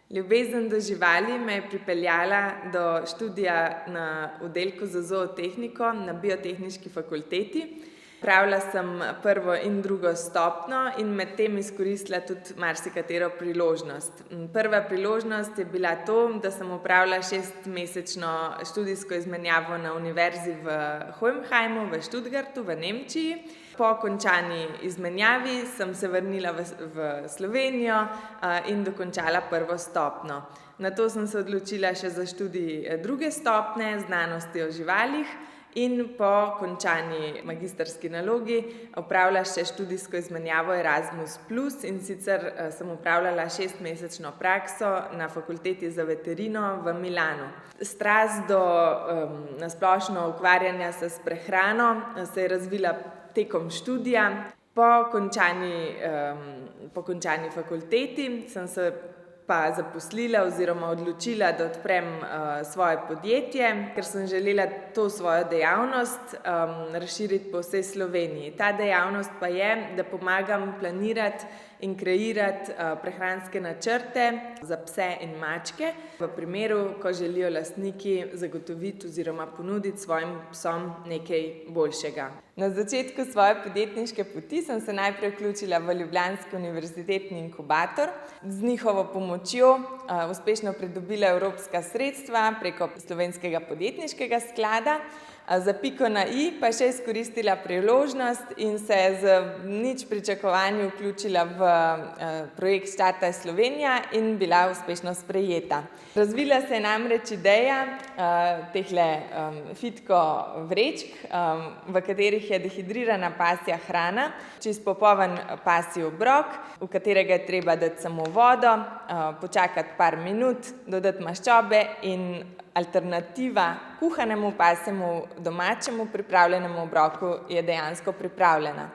Ljubezen do živali me je pripeljala do študija na oddelku za zootehniko na Biotehniški fakulteti. Opravila sem prvo in drugo stopnjo in med tem izkoristila tudi marsikatero priložnost. Prva priložnost je bila to, da sem opravila 6-mesečno študijsko izmenjavo na univerzi v Hohenheimu v Stuttgartu v Nemčiji. Po končani izmenjavi sem se vrnila v Slovenijo in dokončala prvo stopnjo. Nato sem se odločila še za študij druge stopnje, znanosti o živalih, in po končani magistrski nalogi opravila še študijsko izmenjavo Erasmus+, in sicer sem opravljala 6-mesečno prakso na fakulteti za veterino v Milanu. Strast do nasplošno ukvarjanja se s prehrano se je razvila tekom študija. Po končani fakulteti sem se pa zaposlila oziroma odločila, da odprem svoje podjetje, ker sem želela to svojo dejavnost razširiti po vsej Sloveniji. Ta dejavnost pa je, da pomagam planirati in kreirati prehranske načrte za pse in mačke, v primeru, ko želijo lastniki zagotoviti oziroma ponuditi svojim psom nekaj boljšega. Na začetku svoje podjetniške poti sem se najprej vključila v ljubljanski univerzitetni inkubator. Z njihovo pomočjo uspešno pridobila evropska sredstva preko Slovenskega podjetniškega sklada. Za piko na i pa še izkoristila priložnost in se z nič pričakovanji vključila v projekt Startaj Slovenija in bila uspešno sprejeta. Razvila se je namreč ideja tehle fitko vrečk, v katerih je dehidrirana pasja hrana, čisto popoln pasji obrok, v katerega je treba dati samo vodo, počakati par minut, dodati maščobe in alternativa kuhanemu pasjemu domačemu pripravljenemu obroku je dejansko pripravljena.